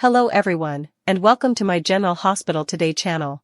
Hello everyone, and welcome to my General Hospital Today channel.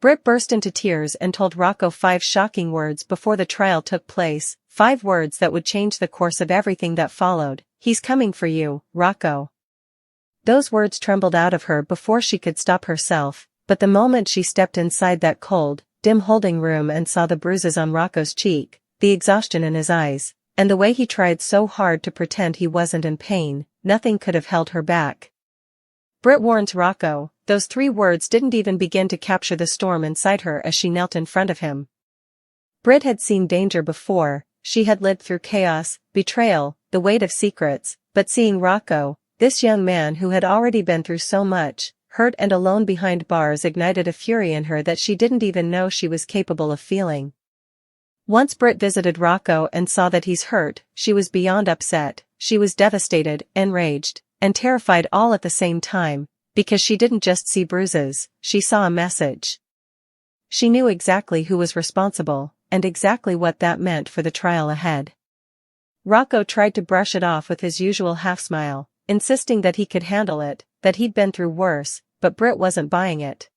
Britt burst into tears and told Rocco 5 shocking words before the trial took place, 5 words that would change the course of everything that followed. He's coming for you, Rocco. Those words trembled out of her before she could stop herself, but the moment she stepped inside that cold, dim holding room and saw the bruises on Rocco's cheek, the exhaustion in his eyes, and the way he tried so hard to pretend he wasn't in pain, nothing could have held her back. Britt warns Rocco, those 3 words didn't even begin to capture the storm inside her as she knelt in front of him. Britt had seen danger before, she had lived through chaos, betrayal, the weight of secrets, but seeing Rocco, this young man who had already been through so much, hurt and alone behind bars, ignited a fury in her that she didn't even know she was capable of feeling. Once Britt visited Rocco and saw that he's hurt, she was beyond upset, she was devastated, enraged, and terrified all at the same time, because she didn't just see bruises, she saw a message. She knew exactly who was responsible, and exactly what that meant for the trial ahead. Rocco tried to brush it off with his usual half-smile, insisting that he could handle it, that he'd been through worse, but Britt wasn't buying it.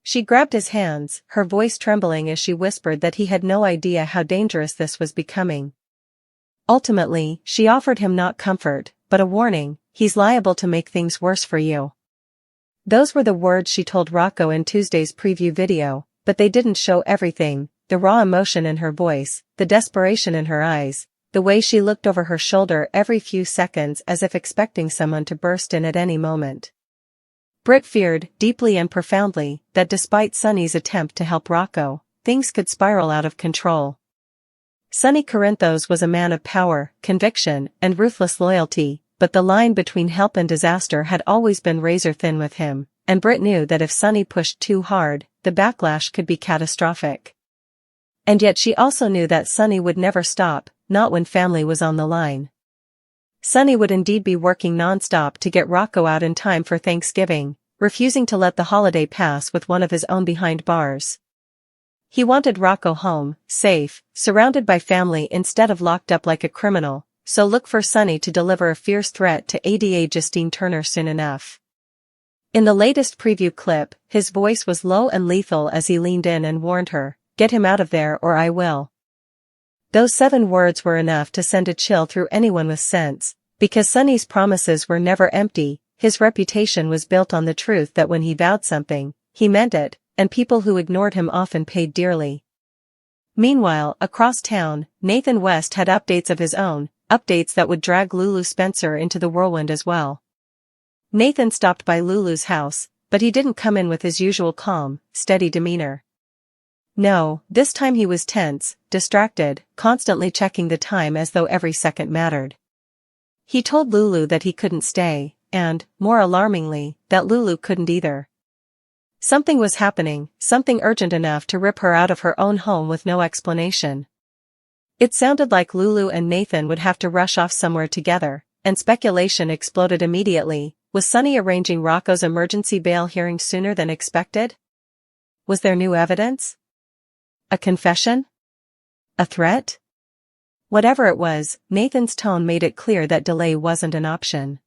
She grabbed his hands, her voice trembling as she whispered that he had no idea how dangerous this was becoming. Ultimately, she offered him not comfort, but a warning: he's liable to make things worse for you. Those were the words she told Rocco in Tuesday's preview video, but they didn't show everything: the raw emotion in her voice, the desperation in her eyes, the way she looked over her shoulder every few seconds as if expecting someone to burst in at any moment. Britt feared, deeply and profoundly, that despite Sonny's attempt to help Rocco, things could spiral out of control. Sonny Corinthos was a man of power, conviction, and ruthless loyalty, but the line between help and disaster had always been razor-thin with him, and Britt knew that if Sonny pushed too hard, the backlash could be catastrophic. And yet she also knew that Sonny would never stop, not when family was on the line. Sonny would indeed be working non-stop to get Rocco out in time for Thanksgiving, refusing to let the holiday pass with one of his own behind bars. He wanted Rocco home, safe, surrounded by family instead of locked up like a criminal, so look for Sonny to deliver a fierce threat to ADA Justine Turner soon enough. In the latest preview clip, his voice was low and lethal as he leaned in and warned her, "Get him out of there or I will." Those 7 words were enough to send a chill through anyone with sense, because Sonny's promises were never empty. His reputation was built on the truth that when he vowed something, he meant it, and people who ignored him often paid dearly. Meanwhile, across town, Nathan West had updates of his own, updates that would drag Lulu Spencer into the whirlwind as well. Nathan stopped by Lulu's house, but he didn't come in with his usual calm, steady demeanor. No, this time he was tense, distracted, constantly checking the time as though every second mattered. He told Lulu that he couldn't stay, and, more alarmingly, that Lulu couldn't either. Something was happening, something urgent enough to rip her out of her own home with no explanation. It sounded like Lulu and Nathan would have to rush off somewhere together, and speculation exploded immediately. Was Sonny arranging Rocco's emergency bail hearing sooner than expected? Was there new evidence? A confession? A threat? Whatever it was, Nathan's tone made it clear that delay wasn't an option.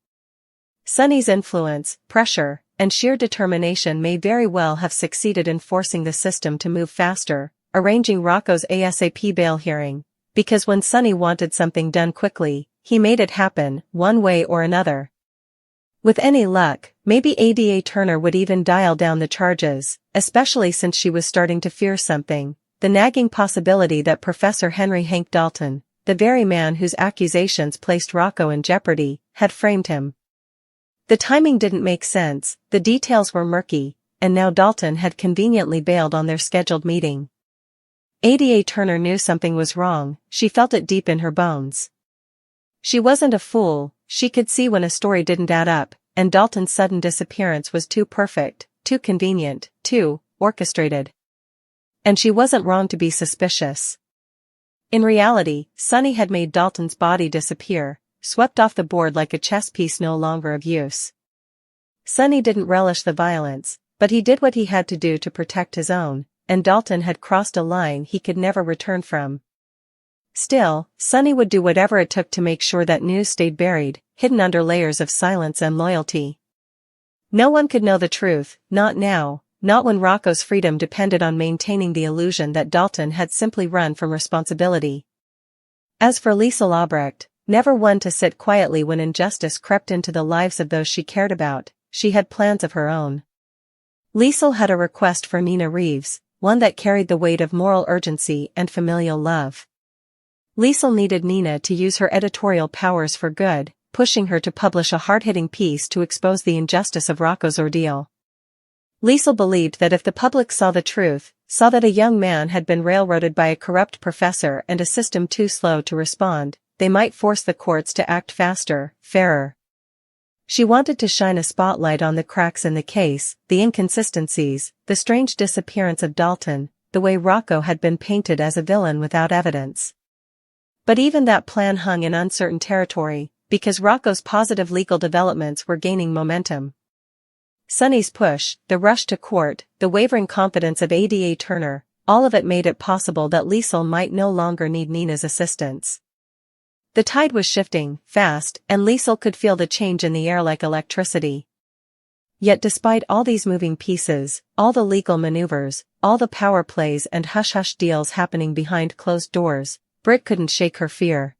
Sonny's influence, pressure, and sheer determination may very well have succeeded in forcing the system to move faster, arranging Rocco's ASAP bail hearing, because when Sonny wanted something done quickly, he made it happen, one way or another. With any luck, maybe ADA Turner would even dial down the charges, especially since she was starting to fear something, the nagging possibility that Professor Henry Hank Dalton, the very man whose accusations placed Rocco in jeopardy, had framed him. The timing didn't make sense, the details were murky, and now Dalton had conveniently bailed on their scheduled meeting. ADA Turner knew something was wrong, she felt it deep in her bones. She wasn't a fool, she could see when a story didn't add up, and Dalton's sudden disappearance was too perfect, too convenient, too orchestrated. And she wasn't wrong to be suspicious. In reality, Sonny had made Dalton's body disappear, swept off the board like a chess piece no longer of use. Sonny didn't relish the violence, but he did what he had to do to protect his own, and Dalton had crossed a line he could never return from. Still, Sonny would do whatever it took to make sure that news stayed buried, hidden under layers of silence and loyalty. No one could know the truth, not now, not when Rocco's freedom depended on maintaining the illusion that Dalton had simply run from responsibility. As for Liesl Albrecht, never one to sit quietly when injustice crept into the lives of those she cared about, she had plans of her own. Liesl had a request for Nina Reeves, one that carried the weight of moral urgency and familial love. Liesl needed Nina to use her editorial powers for good, pushing her to publish a hard-hitting piece to expose the injustice of Rocco's ordeal. Liesl believed that if the public saw the truth, saw that a young man had been railroaded by a corrupt professor and a system too slow to respond, they might force the courts to act faster, fairer. She wanted to shine a spotlight on the cracks in the case, the inconsistencies, the strange disappearance of Dalton, the way Rocco had been painted as a villain without evidence. But even that plan hung in uncertain territory, because Rocco's positive legal developments were gaining momentum. Sonny's push, the rush to court, the wavering confidence of Ada Turner, all of it made it possible that Liesl might no longer need Nina's assistance. The tide was shifting, fast, and Liesl could feel the change in the air like electricity. Yet despite all these moving pieces, all the legal maneuvers, all the power plays and hush-hush deals happening behind closed doors, Britt couldn't shake her fear.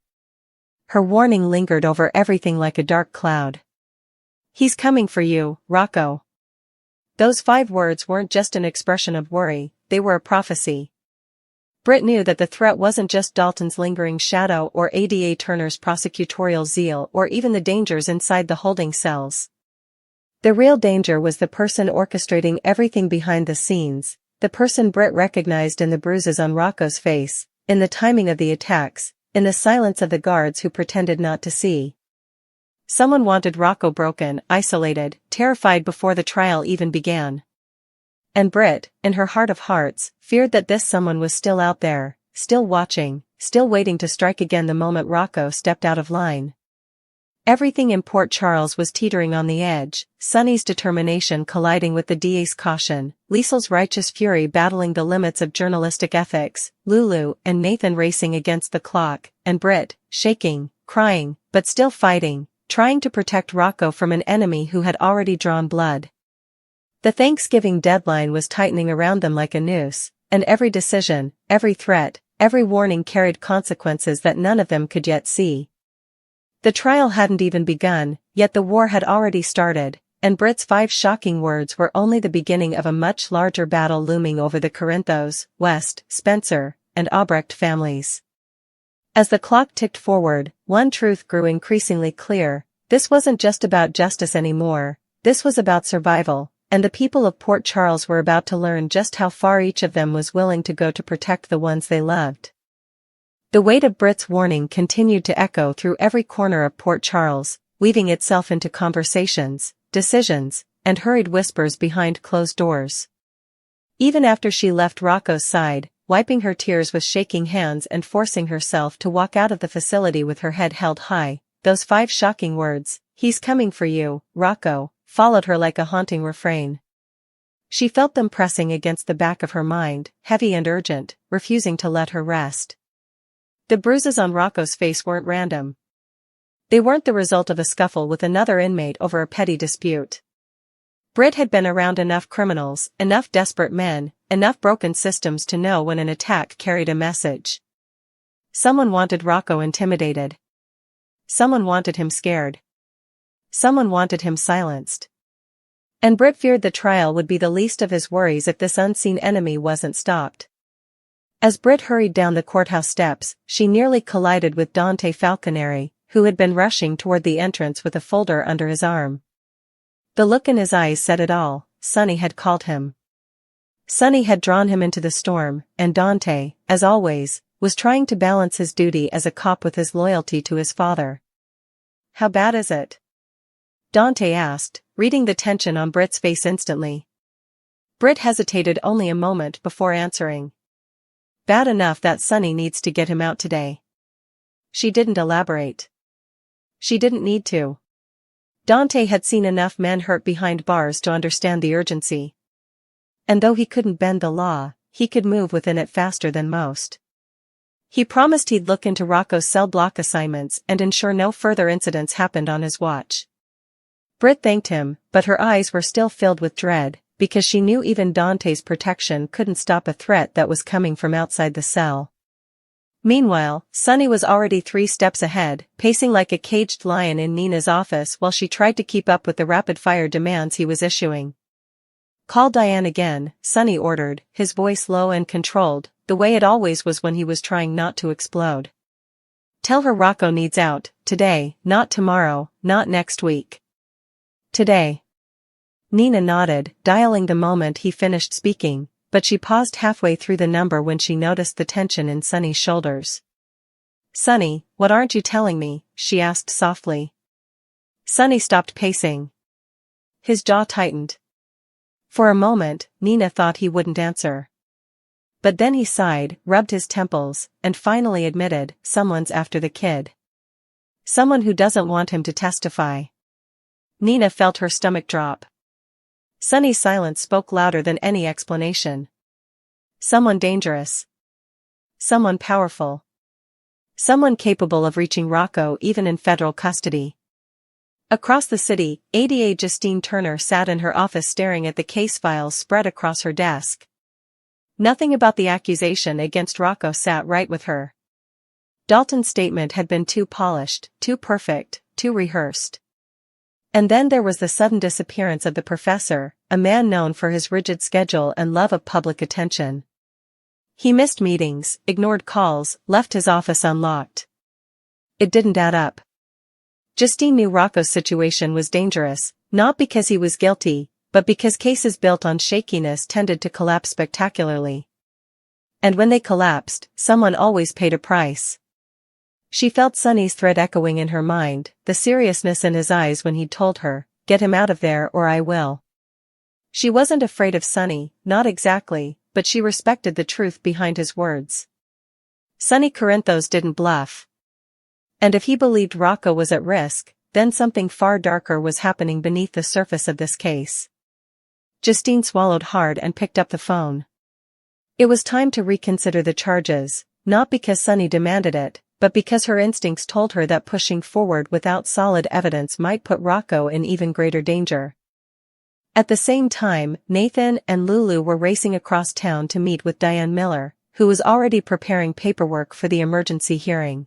Her warning lingered over everything like a dark cloud. "He's coming for you, Rocco." Those 5 words weren't just an expression of worry, they were a prophecy. Britt knew that the threat wasn't just Dalton's lingering shadow or Ada Turner's prosecutorial zeal or even the dangers inside the holding cells. The real danger was the person orchestrating everything behind the scenes, the person Britt recognized in the bruises on Rocco's face, in the timing of the attacks, in the silence of the guards who pretended not to see. Someone wanted Rocco broken, isolated, terrified before the trial even began. And Britt, in her heart of hearts, feared that this someone was still out there, still watching, still waiting to strike again the moment Rocco stepped out of line. Everything in Port Charles was teetering on the edge, Sonny's determination colliding with the DA's caution, Liesl's righteous fury battling the limits of journalistic ethics, Lulu and Nathan racing against the clock, and Britt, shaking, crying, but still fighting, trying to protect Rocco from an enemy who had already drawn blood. The Thanksgiving deadline was tightening around them like a noose, and every decision, every threat, every warning carried consequences that none of them could yet see. The trial hadn't even begun, yet the war had already started, and Britt's 5 shocking words were only the beginning of a much larger battle looming over the Corinthos, West, Spencer, and Albrecht families. As the clock ticked forward, one truth grew increasingly clear: this wasn't just about justice anymore, this was about survival, and the people of Port Charles were about to learn just how far each of them was willing to go to protect the ones they loved. The weight of Britt's warning continued to echo through every corner of Port Charles, weaving itself into conversations, decisions, and hurried whispers behind closed doors. Even after she left Rocco's side, wiping her tears with shaking hands and forcing herself to walk out of the facility with her head held high, those 5 shocking words, "He's coming for you, Rocco," followed her like a haunting refrain. She felt them pressing against the back of her mind, heavy and urgent, refusing to let her rest. The bruises on Rocco's face weren't random. They weren't the result of a scuffle with another inmate over a petty dispute. Britt had been around enough criminals, enough desperate men, enough broken systems to know when an attack carried a message. Someone wanted Rocco intimidated. Someone wanted him scared. Someone wanted him silenced. And Britt feared the trial would be the least of his worries if this unseen enemy wasn't stopped. As Britt hurried down the courthouse steps, she nearly collided with Dante Falconeri, who had been rushing toward the entrance with a folder under his arm. The look in his eyes said it all: Sonny had called him. Sonny had drawn him into the storm, and Dante, as always, was trying to balance his duty as a cop with his loyalty to his father. "How bad is it?" Dante asked, reading the tension on Britt's face instantly. Britt hesitated only a moment before answering. "Bad enough that Sonny needs to get him out today." She didn't elaborate. She didn't need to. Dante had seen enough men hurt behind bars to understand the urgency. And though he couldn't bend the law, he could move within it faster than most. He promised he'd look into Rocco's cell block assignments and ensure no further incidents happened on his watch. Britt thanked him, but her eyes were still filled with dread, because she knew even Dante's protection couldn't stop a threat that was coming from outside the cell. Meanwhile, Sunny was already 3 steps ahead, pacing like a caged lion in Nina's office while she tried to keep up with the rapid-fire demands he was issuing. "Call Diane again," Sunny ordered, his voice low and controlled, the way it always was when he was trying not to explode. "Tell her Rocco needs out, today, not tomorrow, not next week. Today." Nina nodded, dialing the moment he finished speaking, but she paused halfway through the number when she noticed the tension in Sunny's shoulders. "Sunny, what aren't you telling me?" she asked softly. Sunny stopped pacing. His jaw tightened. For a moment, Nina thought he wouldn't answer. But then he sighed, rubbed his temples, and finally admitted, "Someone's after the kid. Someone who doesn't want him to testify." Nina felt her stomach drop. Sunny's silence spoke louder than any explanation. Someone dangerous. Someone powerful. Someone capable of reaching Rocco even in federal custody. Across the city, ADA Justine Turner sat in her office staring at the case files spread across her desk. Nothing about the accusation against Rocco sat right with her. Dalton's statement had been too polished, too perfect, too rehearsed. And then there was the sudden disappearance of the professor, a man known for his rigid schedule and love of public attention. He missed meetings, ignored calls, left his office unlocked. It didn't add up. Justine knew Rocco's situation was dangerous, not because he was guilty, but because cases built on shakiness tended to collapse spectacularly. And when they collapsed, someone always paid a price. She felt Sunny's threat echoing in her mind, the seriousness in his eyes when he'd told her, "Get him out of there or I will." She wasn't afraid of Sunny, not exactly, but she respected the truth behind his words. Sunny Corinthos didn't bluff. And if he believed Rocco was at risk, then something far darker was happening beneath the surface of this case. Justine swallowed hard and picked up the phone. It was time to reconsider the charges, not because Sunny demanded it, but because her instincts told her that pushing forward without solid evidence might put Rocco in even greater danger. At the same time, Nathan and Lulu were racing across town to meet with Diane Miller, who was already preparing paperwork for the emergency hearing.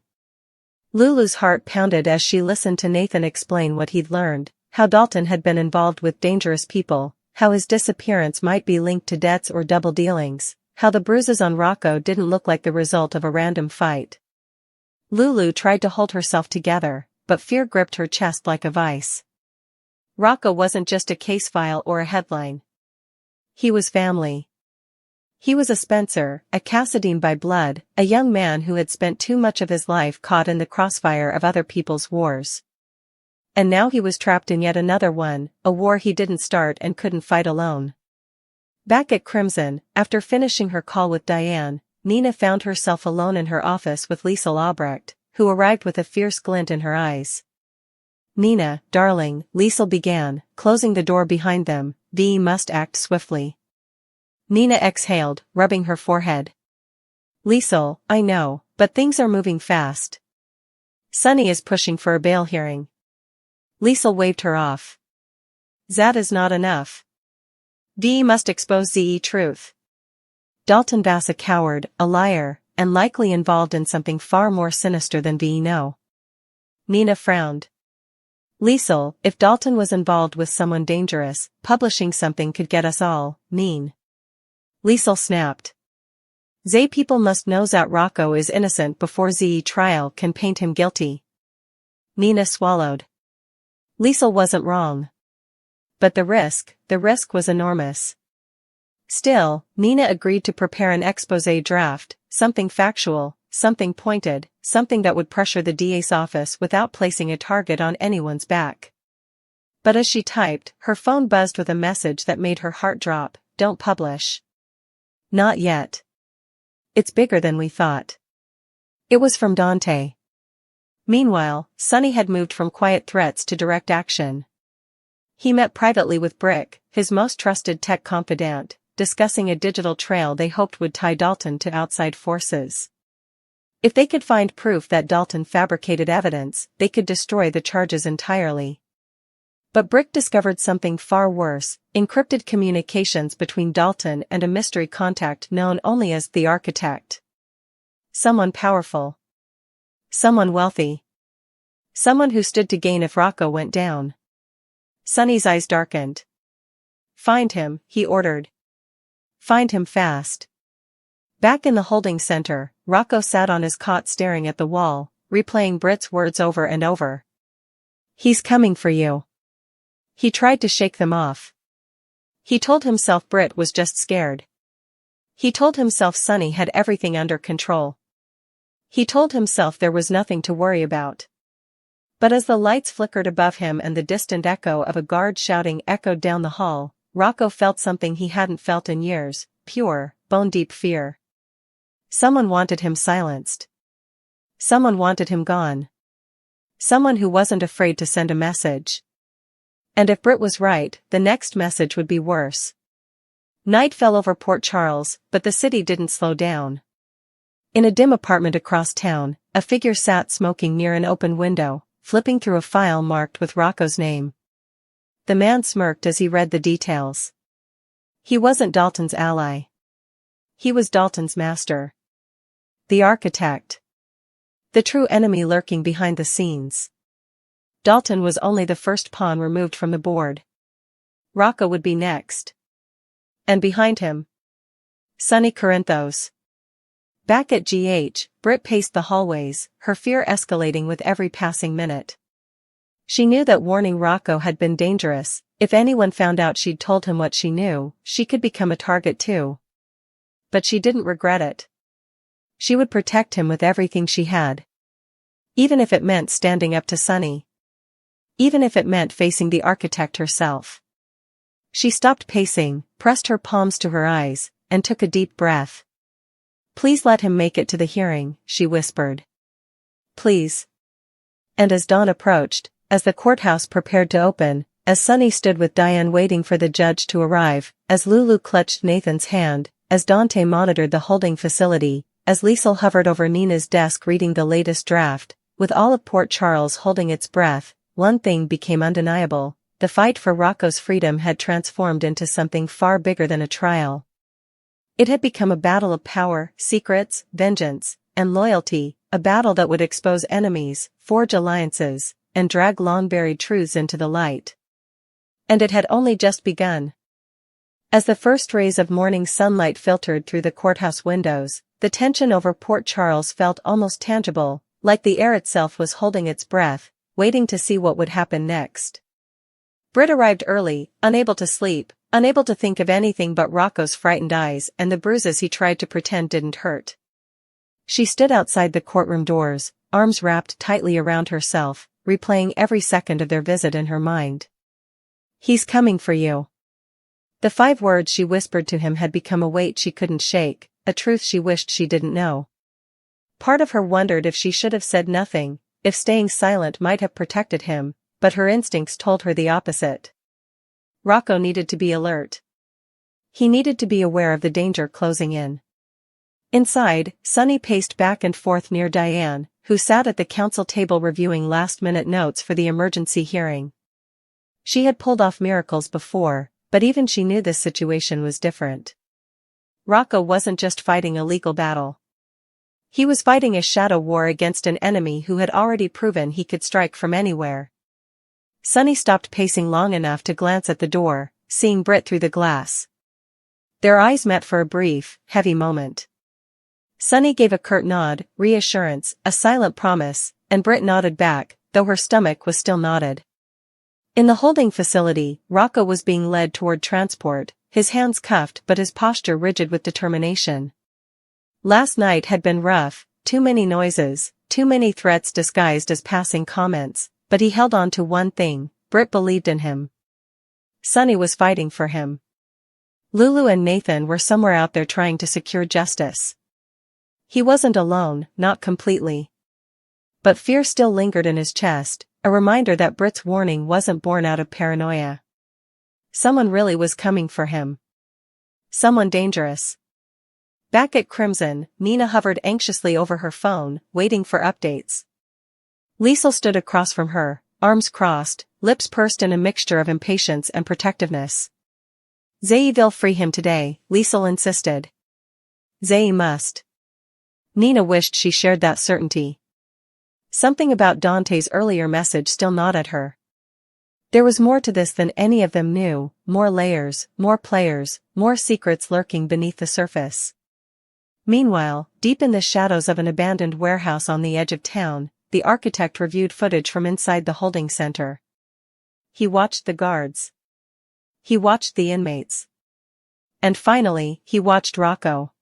Lulu's heart pounded as she listened to Nathan explain what he'd learned, how Dalton had been involved with dangerous people, how his disappearance might be linked to debts or double dealings, how the bruises on Rocco didn't look like the result of a random fight. Lulu tried to hold herself together, but fear gripped her chest like a vice. Rocco wasn't just a case file or a headline. He was family. He was a Spencer, a Cassadine by blood, a young man who had spent too much of his life caught in the crossfire of other people's wars. And now he was trapped in yet another one, a war he didn't start and couldn't fight alone. Back at Crimson, after finishing her call with Diane, Nina found herself alone in her office with Liesl Albrecht, who arrived with a fierce glint in her eyes. "Nina, darling," Liesl began, closing the door behind them, "we must act swiftly." Nina exhaled, rubbing her forehead. "Liesl, I know, but things are moving fast. Sunny is pushing for a bail hearing." Liesl waved her off. "That is not enough. We must expose the truth. Dalton Bass a coward, a liar, and likely involved in something far more sinister than we know." Nina frowned. "Liesl, if Dalton was involved with someone dangerous, publishing something could get us all, mean." Liesl snapped. "They people must know that Rocco is innocent before the trial can paint him guilty." Nina swallowed. Liesl wasn't wrong. But the risk was enormous. Still, Nina agreed to prepare an exposé draft, something factual, something pointed, something that would pressure the DA's office without placing a target on anyone's back. But as she typed, her phone buzzed with a message that made her heart drop, "Don't publish." "Not yet. It's bigger than we thought." It was from Dante. Meanwhile, Sunny had moved from quiet threats to direct action. He met privately with Britt, his most trusted tech confidant, discussing a digital trail they hoped would tie Dalton to outside forces. If they could find proof that Dalton fabricated evidence, they could destroy the charges entirely. But Britt discovered something far worse: encrypted communications between Dalton and a mystery contact known only as the Architect. Someone powerful. Someone wealthy. Someone who stood to gain if Rocco went down. Sonny's eyes darkened. "Find him," he ordered. "Find him fast." Back in the holding center, Rocco sat on his cot staring at the wall, replaying Britt's words over and over. "He's coming for you." He tried to shake them off. He told himself Britt was just scared. He told himself Sonny had everything under control. He told himself there was nothing to worry about. But as the lights flickered above him and the distant echo of a guard shouting echoed down the hall, Rocco felt something he hadn't felt in years: pure, bone-deep fear. Someone wanted him silenced. Someone wanted him gone. Someone who wasn't afraid to send a message. And if Britt was right, the next message would be worse. Night fell over Port Charles, but the city didn't slow down. In a dim apartment across town, a figure sat smoking near an open window, flipping through a file marked with Rocco's name. The man smirked as he read the details. He wasn't Dalton's ally. He was Dalton's master. The Architect. The true enemy lurking behind the scenes. Dalton was only the first pawn removed from the board. Rocco would be next. And behind him, Sonny Corinthos. Back at GH, Britt paced the hallways, her fear escalating with every passing minute. She knew that warning Rocco had been dangerous. If anyone found out she'd told him what she knew, she could become a target too. But she didn't regret it. She would protect him with everything she had. Even if it meant standing up to Sonny. Even if it meant facing the Architect herself. She stopped pacing, pressed her palms to her eyes, and took a deep breath. "Please let him make it to the hearing," she whispered. "Please." And as dawn approached, as the courthouse prepared to open, as Sonny stood with Diane waiting for the judge to arrive, as Lulu clutched Nathan's hand, as Dante monitored the holding facility, as Liesl hovered over Nina's desk reading the latest draft, with all of Port Charles holding its breath, one thing became undeniable: the fight for Rocco's freedom had transformed into something far bigger than a trial. It had become a battle of power, secrets, vengeance, and loyalty, a battle that would expose enemies, forge alliances, and drag long-buried truths into the light. And it had only just begun. As the first rays of morning sunlight filtered through the courthouse windows, the tension over Port Charles felt almost tangible, like the air itself was holding its breath, waiting to see what would happen next. Britt arrived early, unable to sleep, unable to think of anything but Rocco's frightened eyes and the bruises he tried to pretend didn't hurt. She stood outside the courtroom doors, arms wrapped tightly around herself, replaying every second of their visit in her mind. "He's coming for you." The 5 words she whispered to him had become a weight she couldn't shake, a truth she wished she didn't know. Part of her wondered if she should have said nothing, if staying silent might have protected him, but her instincts told her the opposite. Rocco needed to be alert. He needed to be aware of the danger closing in. Inside, Sonny paced back and forth near Diane, who sat at the counsel table reviewing last-minute notes for the emergency hearing. She had pulled off miracles before, but even she knew this situation was different. Rocco wasn't just fighting a legal battle. He was fighting a shadow war against an enemy who had already proven he could strike from anywhere. Sonny stopped pacing long enough to glance at the door, seeing Britt through the glass. Their eyes met for a brief, heavy moment. Sonny gave a curt nod, reassurance, a silent promise, and Britt nodded back, though her stomach was still knotted. In the holding facility, Rocco was being led toward transport, his hands cuffed but his posture rigid with determination. Last night had been rough, too many noises, too many threats disguised as passing comments, but he held on to one thing: Britt believed in him. Sonny was fighting for him. Lulu and Nathan were somewhere out there trying to secure justice. He wasn't alone, not completely. But fear still lingered in his chest, a reminder that Britt's warning wasn't born out of paranoia. Someone really was coming for him. Someone dangerous. Back at Crimson, Nina hovered anxiously over her phone, waiting for updates. Liesl stood across from her, arms crossed, lips pursed in a mixture of impatience and protectiveness. Zae will free him today, Liesel insisted. Zae must. Nina wished she shared that certainty. Something about Dante's earlier message still gnawed at her. There was more to this than any of them knew, more layers, more players, more secrets lurking beneath the surface. Meanwhile, deep in the shadows of an abandoned warehouse on the edge of town, the architect reviewed footage from inside the holding center. He watched the guards. He watched the inmates. And finally, he watched Rocco.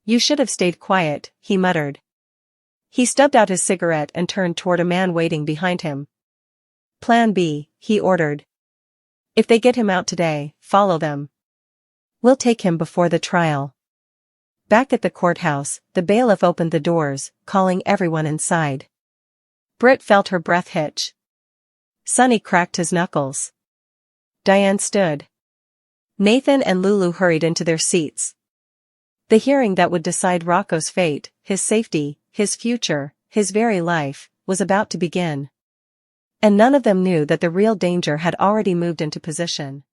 "You should have stayed quiet," he muttered. He stubbed out his cigarette and turned toward a man waiting behind him. "Plan B," he ordered. "If they get him out today, follow them. We'll take him before the trial." Back at the courthouse, the bailiff opened the doors, calling everyone inside. Britt felt her breath hitch. Sonny cracked his knuckles. Diane stood. Nathan and Lulu hurried into their seats. The hearing that would decide Rocco's fate, his safety, his future, his very life, was about to begin. And none of them knew that the real danger had already moved into position.